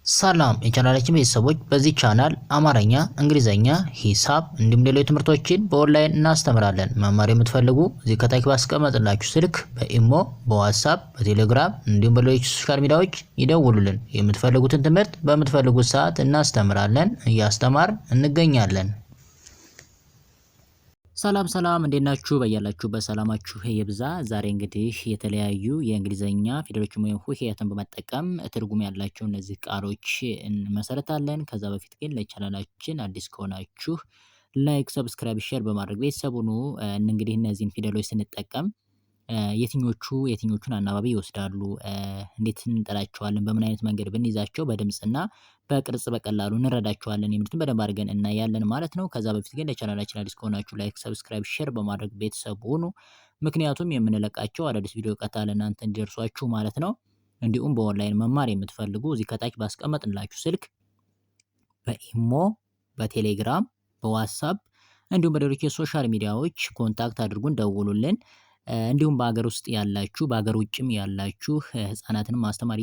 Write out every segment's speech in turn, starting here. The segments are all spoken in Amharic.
ሰላም የቻናላችን ቤተሰቦች፣ በዚህ ቻናል አማርኛ፣ እንግሊዘኛ፣ ሂሳብ እንዲሁም ሌሎች ትምህርቶችን በኦንላይን እናስተምራለን። መማር የምትፈልጉ እዚህ ከታች ባስቀመጥላችሁ ስልክ በኢሞ፣ በዋትስአፕ፣ በቴሌግራም እንዲሁም በሌሎች ሶሻል ሚዲያዎች ይደውሉልን። የምትፈልጉትን ትምህርት በምትፈልጉት ሰዓት እናስተምራለን፣ እያስተማርን እንገኛለን። ሰላም እንዴት ናችሁ? በያላችሁበት ሰላማችሁ ይብዛ። ዛሬ እንግዲህ የተለያዩ የእንግሊዘኛ ፊደሎችን ወይም ሆሄያትን በመጠቀም ትርጉም ያላቸው እነዚህ ቃሎች እንመሰርታለን። ከዛ በፊት ግን ለቻናላችን አዲስ ከሆናችሁ ላይክ፣ ሰብስክራይብ፣ ሼር በማድረግ ቤተሰብ ሁኑ። እንግዲህ እነዚህን ፊደሎች ስንጠቀም የትኞቹን አናባቢ ይወስዳሉ፣ እንዴት እንጠራቸዋለን፣ በምን አይነት መንገድ ብንይዛቸው በድምጽና በቅርጽ በቀላሉ እንረዳቸዋለን የሚሉትን በደንብ አድርገን እናያለን ማለት ነው። ከዛ በፊት ግን ለቻናላችን አዲስ ከሆናችሁ ላይክ፣ ሰብስክራይብ፣ ሼር በማድረግ ቤተሰብ ሁኑ። ምክንያቱም የምንለቃቸው አዳዲስ ቪዲዮ ቀጥታ ለእናንተ እንዲደርሷችሁ ማለት ነው። እንዲሁም በኦንላይን መማር የምትፈልጉ እዚህ ከታች ባስቀመጥንላችሁ ስልክ በኢሞ፣ በቴሌግራም፣ በዋትስአፕ እንዲሁም በሌሎች የሶሻል ሚዲያዎች ኮንታክት አድርጉን፣ ደውሉልን። እንዲሁም በሀገር ውስጥ ያላችሁ በሀገር ውጭም ያላችሁ ህፃናትን ማስተማር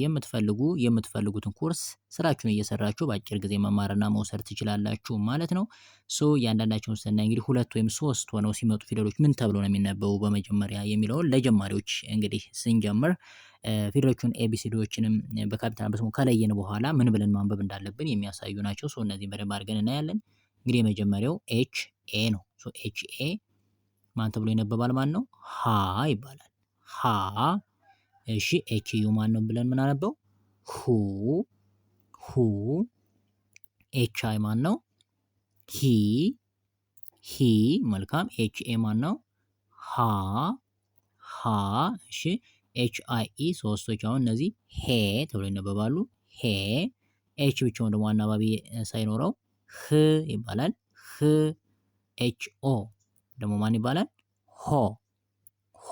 የምትፈልጉትን ኮርስ ስራችሁን እየሰራችሁ በአጭር ጊዜ መማርና መውሰድ ትችላላችሁ ማለት ነው። እያንዳንዳቸውን ስናይ እንግዲህ 2 ወይም 3 ሆነው ሲመጡ ፊደሎች ምን ተብሎ ነው የሚነበቡ በመጀመሪያ የሚለውን ለጀማሪዎች እንግዲህ ስንጀምር ፊደሎቹን ኤቢሲዲዎችንም በካፒታል በስሞል ከለየን በኋላ ምን ብለን ማንበብ እንዳለብን የሚያሳዩ ናቸው። እነዚህን በደንብ አድርገን እናያለን። እንግዲህ የመጀመሪያው ኤች ኤ ነው። ኤች ኤ ማን ተብሎ ይነበባል? ማን ነው? ሀ ይባላል። ሀ። እሺ ኤች ዩ ማን ነው ብለን ምናነበው? ሁ። ሁ። ኤች አይ ማን ነው? ሂ። ሂ። መልካም። ኤች ኤ ማን ነው? ሀ። ሀ። እሺ ኤች አይ ኢ ሶስቶች አሁን እነዚህ ሄ ተብሎ ይነበባሉ። ሄ። ኤች ብቻውን ደግሞ አናባቢ ሳይኖረው ህ ይባላል። ህ። ኤች ኦ ደግሞ ማን ይባላል? ሆ። ሆ።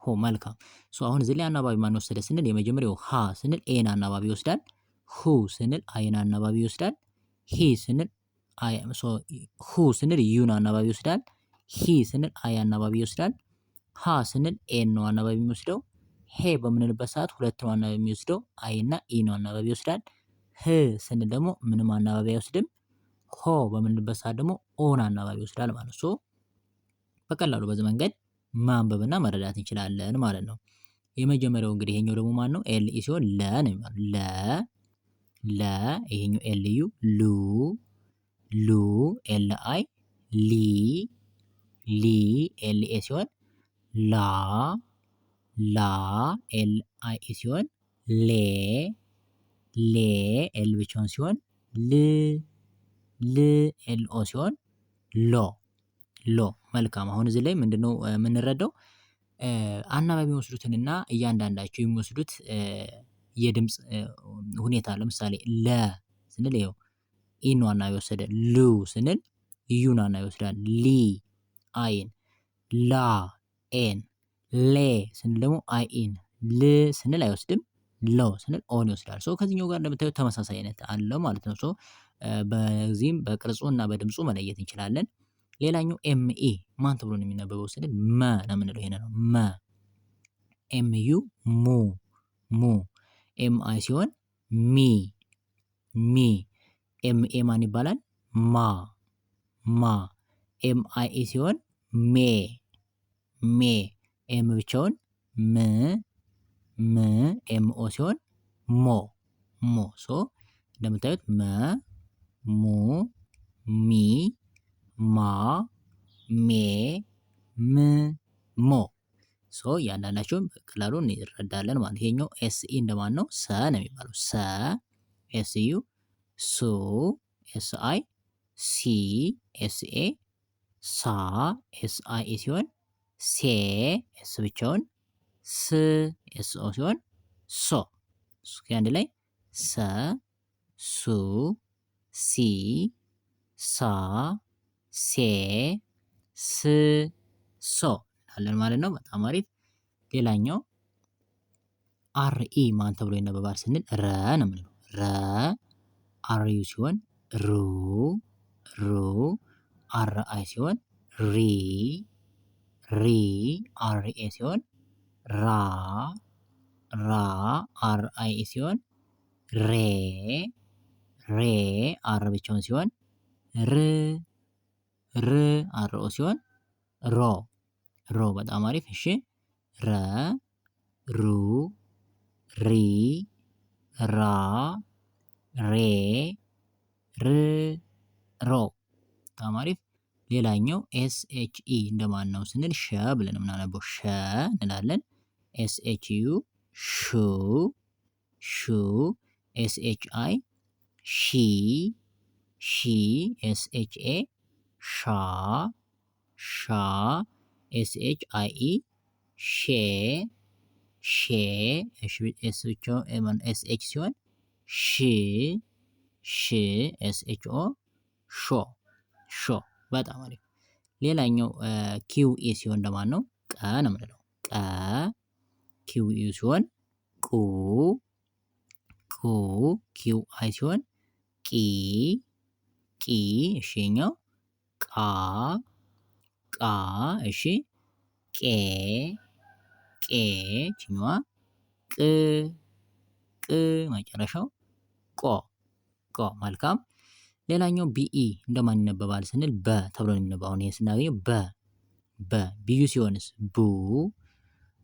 ሆ። መልካም። አሁን እዚህ ላይ አናባቢ ማን ወሰደ ስንል የመጀመሪያው ሀ ስንል ኤን አናባቢ ይወስዳል። ሁ ስንል አይን አናባቢ ይወስዳል። ሂ ስንል ሁ ስንል ዩን አናባቢ ይወስዳል። ሂ ስንል አይ አናባቢ ይወስዳል። ሀ ስንል ኤን ነው አናባቢ የሚወስደው። ሄ በምንልበት ሰዓት ሁለት ነው አናባቢ የሚወስደው፣ አይ እና ኢ ነው አናባቢ ይወስዳል። ህ ስንል ደግሞ ምንም አናባቢ አይወስድም። ሆ በምንልበት ሰዓት ደግሞ ኦን አናባቢ ይወስዳል ማለት ነው። በቀላሉ በዚህ መንገድ ማንበብና መረዳት እንችላለን ማለት ነው። የመጀመሪያው እንግዲህ ይሄኛው ደግሞ ማን ነው? ኤል ኢ ሲሆን ለ ነው የሚባለው። ለ። ይሄኛው ኤል ዩ ሉ። ኤል አይ ሊ። ኤል ኤ ሲሆን ላ። ኤል አይ ኢ ሲሆን ሌ። ኤል ብቻውን ሲሆን ል። ኤል ኦ ሲሆን ሎ። መልካም። አሁን እዚህ ላይ ምንድነው የምንረዳው? አናባቢ የሚወስዱትንና እያንዳንዳቸው የሚወስዱት የድምፅ ሁኔታ። ለምሳሌ ለ ስንል ይኸው ኢን ነው አናባቢ ወሰደ። ሉ ስንል ዩን አናባቢ ይወስዳል። ሊ አይን፣ ላ ኤን፣ ሌ ስንል ደግሞ አይ ኢን፣ ል ስንል አይወስድም፣ ሎ ስንል ኦን ይወስዳል። ከዚህኛው ጋር እንደምታዩት ተመሳሳይነት አለው ማለት ነው። በዚህም በቅርጹ እና በድምፁ መለየት እንችላለን። ሌላኛው ኤምኢ ማን ተብሎ ነው የሚነበበው ስንል መ ነው የምንለው። ይሄን ነው መ። ኤምዩ ሙ። ኤምአይ ሲሆን ሚ። ኤምኤ ማን ይባላል? ማ። ኤምአይኢ ሲሆን ሜ። ኤም ብቻውን ም። ኤምኦ ሲሆን ሞ። እንደምታዩት መ፣ ሙ፣ ሚ፣ ማ፣ ሜ፣ ም፣ ሞ። እያንዳንዳቸውን በቀላሉ እንረዳለን ማለት ነው። ይሄኛው ኤስኢ እንደማን ነው? ሰ ነው የሚባለው። ሰ። ኤስዩ ሱ። ኤስአይ ሲ። ኤስኤ ሳ። ኤስአይ ኢ ሲሆን ሴ። ኤስ ብቻውን ስ። ኤስኦ ሲሆን ሶ። አንድ ላይ ሰ፣ ሱ፣ ሲ፣ ሳ፣ ሴ፣ ስ፣ ሶ አለን ማለት ነው። በጣም አሪፍ። ሌላኛው አርኢ ማን ተብሎ ይነበባል ስንል ረ ነው የምንለው። ረ። አርዩ ሲሆን ሩ። አር አይ ሲሆን ሪ። አርኤ ሲሆን ራ። አር አይ ሲሆን ሬ ሬ አር ብቻውን ሲሆን ር ር አር ኦ ሲሆን ሮ ሮ። በጣም አሪፍ። እሺ ረ ሩ ሪ ራ ሬ ር ሮ። በጣም አሪፍ። ሌላኛው ኤስ ኤች ኢ እንደማን ነው ስንል ሸ ብለን የምናነበው ሸ እንላለን። ኤስ ኤች ዩ ሹ ሹ። ኤስ ኤች አይ ሺ ሺ። ኤስ ኤች ኤ ሻ ሻ። ኤስ ኤች አይ ኢ ሼ ሼ። ኤስ ኤች ሲሆን ሽ ሽ። ኤስ ኤች ኦ ሾ ሾ። በጣም አሪፍ። ሌላኛው ኪው ኢ ሲሆን እንደማን ነው? ቀ ነው የምንለው። ቀ ኪው ኢ ሲሆን ቁ ቁ። ኪው አይ ሲሆን ቂ ቂ። እሺ ኛው ቃ ቃ። እሺ ቄ ቄ። ችኛዋ ቅ ቅ። መጨረሻው ቆ ቆ። መልካም። ሌላኛው ቢኢ እንደማን ይነበባል ስንል በ ተብሎ ነው የሚነበው። አሁን ይሄ ስናገኘው በ በ። ቢዩ ሲሆንስ ቡ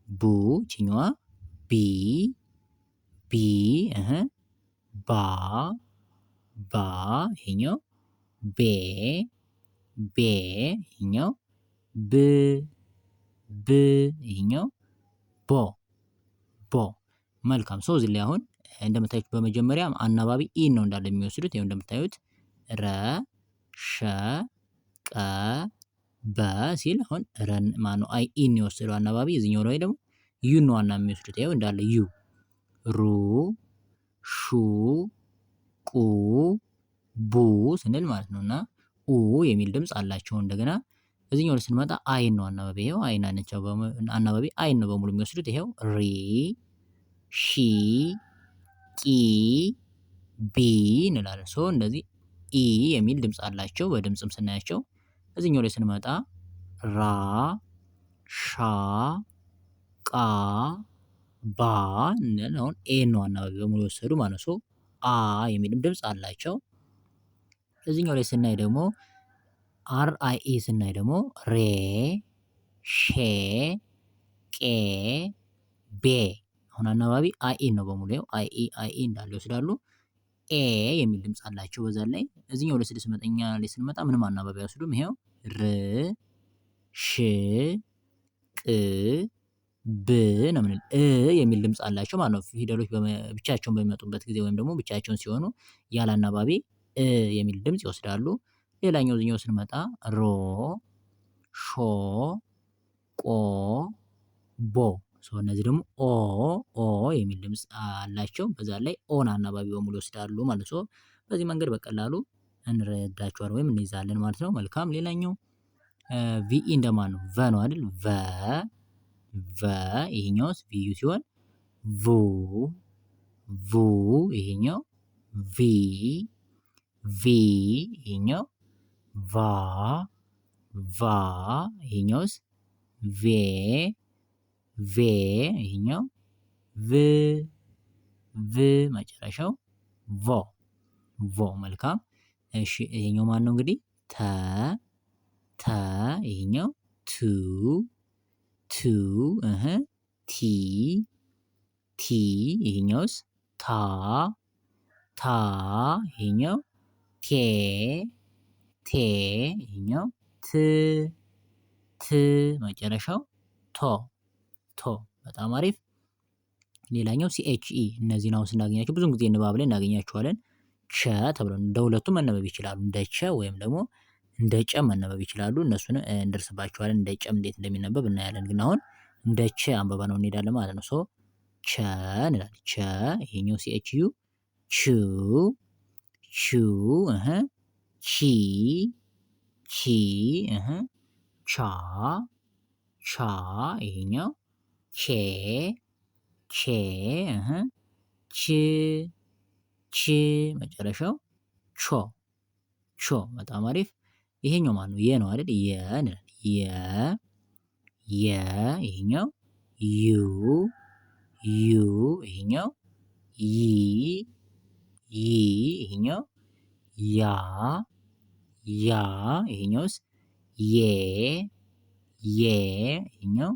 ቡ። ችኛዋ ቢ ቢ። ባ ባ። ይሄኛው ቤ ቤ። ይሄኛው ብ ብ። ይሄኛው ቦ ቦ። መልካም። ሶ እዚህ ላይ አሁን እንደምታዩት በመጀመሪያ አናባቢ ኢን ነው እንዳለ የሚወስዱት። ይኸው እንደምታዩት ረ ሸ ቀ በ ሲል አሁን ረን ማነው አይ ኢን የወሰደው አናባቢ። እዚህኛው ላይ ደግሞ ዩን ነው ዋና የሚወስዱት። ይኸው እንዳለ ዩ ሩ ሹ ቁ ቡ ስንል ማለት ነው። እና ኡ የሚል ድምፅ አላቸው። እንደገና እዚህኛው ላይ ስንመጣ አይን ነው አናባቢ። ይኸው አይን ናቸው አናባቢ አይን ነው በሙሉ የሚወስዱት። ይኸው ሪ ሺ ቂ ቢ እንላለን። ሶ እንደዚህ ኢ የሚል ድምፅ አላቸው በድምፅም ስናያቸው። እዚህኛው ላይ ስንመጣ ራ ሻ ቃ ባ እንላለን። አሁን ኤ ነው አናባቢ በሙሉ የወሰዱ ማለት ነው። አ የሚልም ድምፅ አላቸው። እዚህኛው ላይ ስናይ ደግሞ አር አይ ኢ ስናይ ደግሞ ሬ ሼ ቄ ቤ። አሁን አናባቢ አይ ኢ ነው በሙሉ። ይኸው አይ ኢ እንዳለ ይወስዳሉ። ኤ የሚል ድምፅ አላቸው በዛ ላይ። እዚህኛው ላይ 6ኛ ላይ ስንመጣ ምንም አናባቢ አይወስዱም። ይኸው ር ሽ ቅ ብ ነው የምንል። የሚል ድምፅ አላቸው ማለት ነው። ፊደሎች ብቻቸውን በሚመጡበት ጊዜ ወይም ደግሞ ብቻቸውን ሲሆኑ ያለ አናባቢ የሚል ድምፅ ይወስዳሉ። ሌላኛው እዚህኛው ስንመጣ ሮ ሾ ቆ ቦ። እነዚህ ደግሞ ኦ የሚል ድምፅ አላቸው። በዛ ላይ ኦን አናባቢ በሙሉ ይወስዳሉ ማለት ነው። በዚህ መንገድ በቀላሉ እንረዳቸዋለን ወይም እንይዛለን ማለት ነው። መልካም። ሌላኛው ቪኢ እንደማን ነው? ቨ ነው አይደል? ቨ ቨ። ይሄኛውስ ቪዩ ሲሆን ቡ ቡ። ይሄኛው ቪ ቪ። ይሄኛው ቫ ቫ። ይሄኛውስ ቬ ቬ። ይሄኛው ቭ ቭ። መጨረሻው ቮ ቮ። መልካም። እሺ ይሄኛው ማን ነው እንግዲህ? ተ ተ። ይሄኛው ቱ ቱ። ቲ ቲ። ይሄኛውስ ታ ታ። ይሄኛው ቴ ቴ። ይሄኛው ት ት። መጨረሻው ቶ ቶ። በጣም አሪፍ። ሌላኛው ሲኤችኢ። እነዚህን አሁን ስናገኛቸው ብዙ ጊዜ ንባብ ላይ እናገኛቸዋለን። ቸ ተብሎ እንደ ሁለቱም መነበብ ይችላሉ። እንደ ቸ ወይም ደግሞ እንደ ጨ መነበብ ይችላሉ። እነሱን እንደርስባቸዋለን። እንደ ጨም እንዴት እንደሚነበብ እናያለን። ግን አሁን እንደ ቸ አንበባ ነው እንሄዳለን ማለት ነው። ሶ ቸ እንላለን። ቸ። ይሄኛው ሲኤችዩ ቹ ቹ። ቺ ቺ። ቻ ቻ። ይሄኛው ቼ ቼ። ች ች። መጨረሻው ቾ ቾ። በጣም አሪፍ። ይሄኛው ማን ነው? የ ነው አይደል? የ እንላለን። የ የ። ይሄኛው ዩ ዩ። ይሄኛው ይ ይ ይሄኛው ያ ያ ይሄኛውስ የ ይሄኛው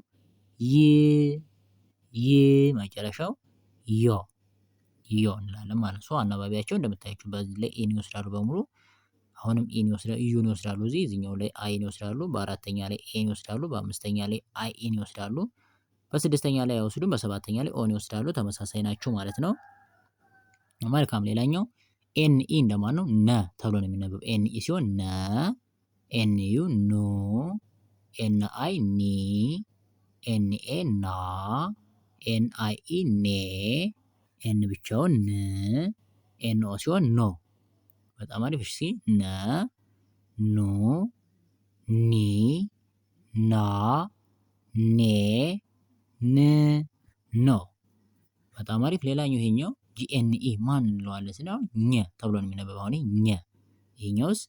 ይ መጨረሻው ዮ እንላለን ማለት ነው። አናባቢያቸው እንደምታያቸው በዚህ ላይ ኤን ይወስዳሉ በሙሉ። አሁንም ኤን ይወስዳሉ፣ ዩን ይወስዳሉ፣ እዚህኛው ላይ አይን ይወስዳሉ፣ በአራተኛ ላይ ኤን ይወስዳሉ፣ በአምስተኛ ላይ አይ ኤን ይወስዳሉ፣ በስድስተኛ ላይ አይወስዱም፣ በሰባተኛ ላይ ኦን ይወስዳሉ። ተመሳሳይ ናቸው ማለት ነው። መልካም። ሌላኛው ኤን ኢ እንደማን ነው? ነ ተብሎ ነው የሚነበበው። ኤን ኢ ሲሆን ነ፣ ኤን ዩ ኑ፣ ኤን አይ ኒ፣ ኤን ኤ ና፣ ኤን አይ ኢ ኔ፣ ኤን ብቻውን ን፣ ኤን ኦ ሲሆን ኖ። በጣም አሪፍ። እሺ ነ፣ ኑ፣ ኒ፣ ና፣ ኔ፣ ን፣ ኖ። በጣም አሪፍ። ሌላኛው ይሄኛው ጂኤንኢ ማን እንለዋለን ስለ አሁን ኘ ተብሎ ነው የሚነበበው። አሁን ኘ። ይሄኛውስ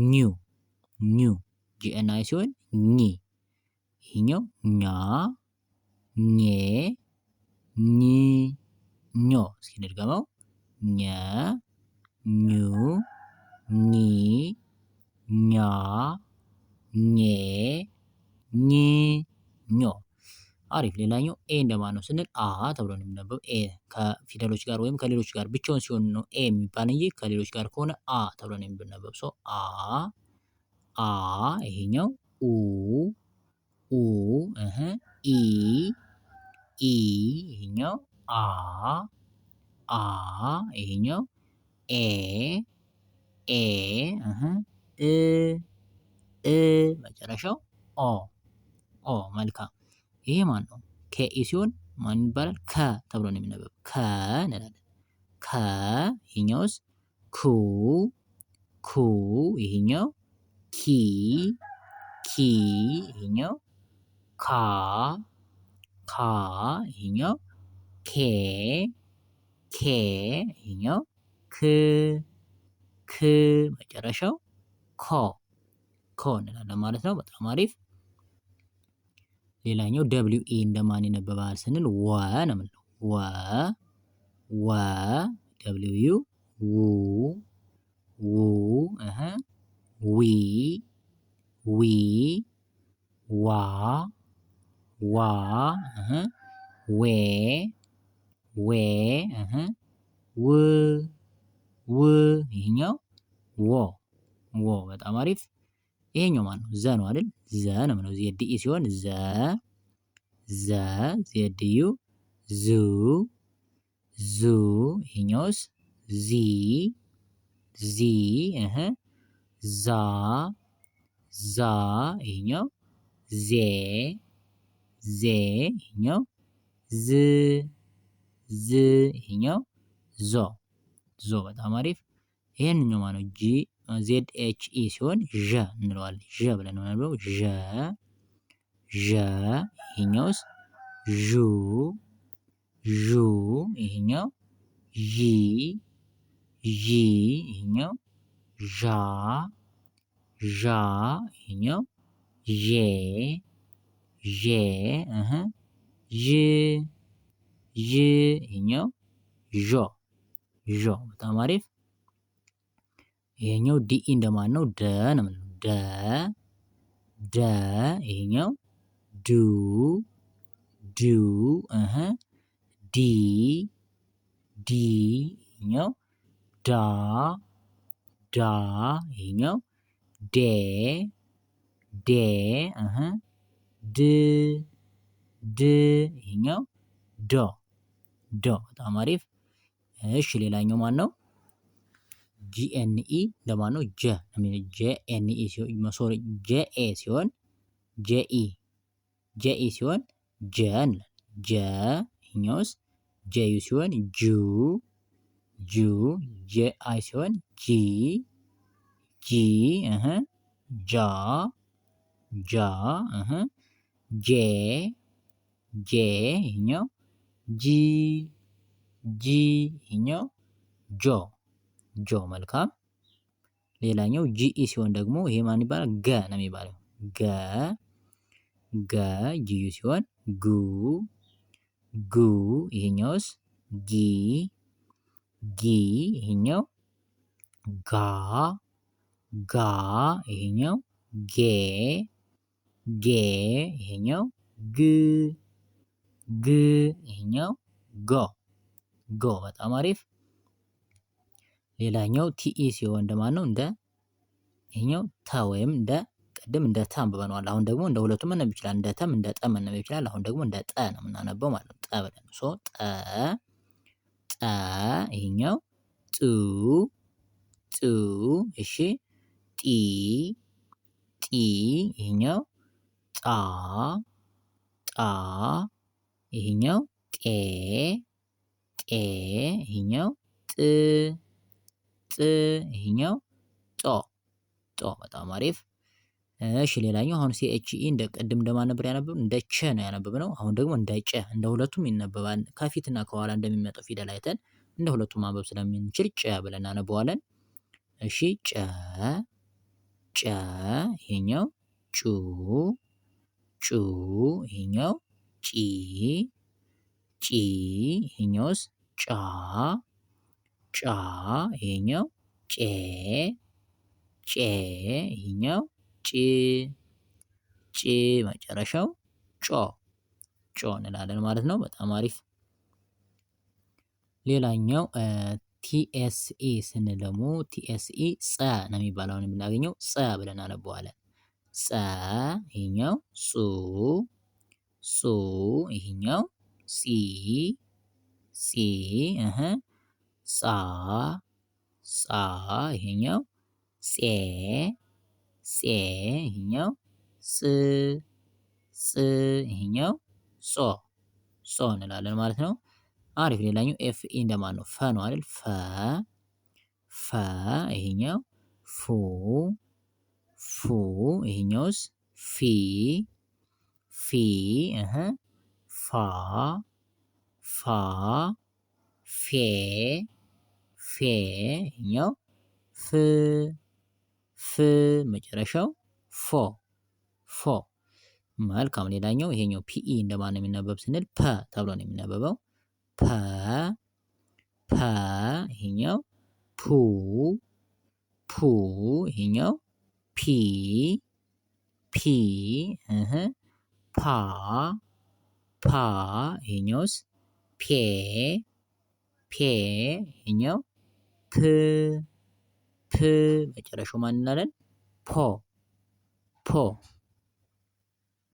ኒው ጂኤንአይ ሲሆን ኒ። ይሄኛው ኛ፣ ኘ፣ ኝ፣ ኞ። እስኪ እንድገመው። ኘ፣ ኙ፣ ኒ፣ ኛ፣ ኘ፣ ኝ፣ ኞ። አሪፍ። ሌላኛው ኤ እንደማን ነው ስንል አ ተብሎ ነው የሚነበበው። ኤ ከፊደሎች ጋር ወይም ከሌሎች ጋር ብቻውን ሲሆን ነው ኤ የሚባል እንጂ ከሌሎች ጋር ከሆነ አ ተብሎ ነው የሚነበበው። ሶ አ ይሄኛው ኡ ኢ ይሄኛው አ ይሄኛው ኤ እ መጨረሻው ኦ። መልካም። ይሄ ማን ነው? ከኢ ሲሆን ማን ይባላል? ከ ተብሎ ነው የሚነበበው። ከ እንላለን። ከ ይሄኛውስ ኩ ይሄኛው ኪ ይሄኛው ካ ይሄኛው ኬ ይሄኛው ክ መጨረሻው ኮ እንላለን ማለት ነው። በጣም አሪፍ። ሌላኛው ደብሊው ኢ እንደማን ይነበባል ስንል ወ ነው የምንለው። ወ ደብሊው ዩ ዊ ዋ ዌ ው ይሄኛው ወ። በጣም አሪፍ። ይሄኛው ማን ነው? ዘ ነው አይደል? ዘ ነው የምንለው። ዜድ ኢ ሲሆን ዘ ዜድ ዩ ዙ ይሄኛውስ ዚ ዛ ይሄኛው ዜ ይሄኛው ዝ ይሄኛው ዞ። በጣም አሪፍ። ይሄንኛው ማነው? ዜድ ኤች ኢ ሲሆን ዠ እንለዋለን። ዠ ብለን ነው ዠ ይሄኛውስ ዡ ይሄኛው ዢ ይሄኛው ዣ ይሄኛው ዤ ይሄኛው ዦ። በጣም አሪፍ። ይሄኛው ዲኢ እንደማን ነው? ደ ነው የምንለው። ደ ይሄኛው ዱ ዲ ይሄኛው ዳ ይሄኛው ዴ ድ ይሄኛው ዶ። በጣም አሪፍ። እሺ ሌላኛው ማን ነው? ጂኤንኢ ለማን ነው? ጀ ጄኤንኢ ሲሆን ጄኤ ሲሆን ጄኢ ሲሆን ጀ እንላለን። ጀ ይሄኛውስ ጄዩ ሲሆን ጁ ጄአይ ሲሆን ጂ ጃ ጄ ይሄኛው ጂ ይሄኛው ጆ። መልካም። ሌላኛው ጂኢ ሲሆን ደግሞ ይሄ ማን ይባላል? ገ ነው የሚባለው። ገ ጂዩ ሲሆን ጉ ይሄኛውስ ጊ ጊ ይሄኛው ጋ ጋ ይሄኛው ጌ ጌ ይሄኛው ግ ግ ይሄኛው ጎ ጎ። በጣም አሪፍ። ሌላኛው ቲኢ ሲሆን እንደማን ነው? እንደ ይሄኛው ተ ወይም እንደ ቅድም እንደ ተ አንብበነዋል። አሁን ደግሞ እንደ ሁለቱም መነበብ ይችላል። እንደ ተም እንደ ጠም መነበብ ይችላል። አሁን ደግሞ እንደ ጠ ነው የምናነበው ማለት ነው። ጠ ብለን ጠ ጠ ይሄኛው ጡ ጡ እሺ ጢ ጢ ይሄኛው ጣ ጣ ይሄኛው ጤ ጤ ይሄኛው ጥ ጥ ይሄኛው ጦ ጦ። በጣም አሪፍ። እሺ ሌላኛው አሁን ሲኤችኢ እንደ ቅድም እንደማን ነበር ያነበብነው? እንደ ቸ ነው ያነበብነው። አሁን ደግሞ እንደ ጨ፣ እንደ ሁለቱም ይነበባል። ከፊትና ከኋላ እንደሚመጣው ፊደል አይተን እንደ ሁለቱም ማንበብ ስለምንችል ጨ ብለን እናነበዋለን። እሺ ጨ ጨ ይሄኛው ጩ ጩ ይሄኛው ጪ ጪ ይሄኛውስ ጫ ጫ ይሄኛው ጬ ጬ ይሄኛው ጭ ጭ መጨረሻው ጮ ጮ እንላለን ማለት ነው። በጣም አሪፍ። ሌላኛው ቲኤስኢ ስንል ደግሞ ቲኤስኢ ጸ ነው የሚባለው። አሁን የምናገኘው ጸ ብለን አነበዋለን። ጸ ይሄኛው ጹ ጹ ይሄኛው ጺ ጺ ጻ ጻ ይሄኛው ጼ ጼ ይሄኛው ጽ ጽ ይሄኛው ጾ ጾ እንላለን ማለት ነው። አሪፍ። ሌላኛው ኤፍኢ እንደማን ነው? ፈ ነው አይደል? ፈ ፈ ይሄኛው ፉ ፉ ይሄኛውስ ፊ ፊ ፋ ፋ ፌ ፌ ይሄኛው ፍ ፍ መጨረሻው ፎ ፎ። መልካም። ሌላኛው ይሄኛው ፒኢ እንደማን ነው የሚነበብ ስንል ፐ ተብሎ ነው የሚነበበው። ፐ ፐ ይሄኛው ፑ ፑ ይሄኛው ፒ ፒ ፓ ፓ ይሄኛውስ ፔ ፔ ይሄኛው ፕ ፕ መጨረሻው ማን እንላለን? ፖ ፖ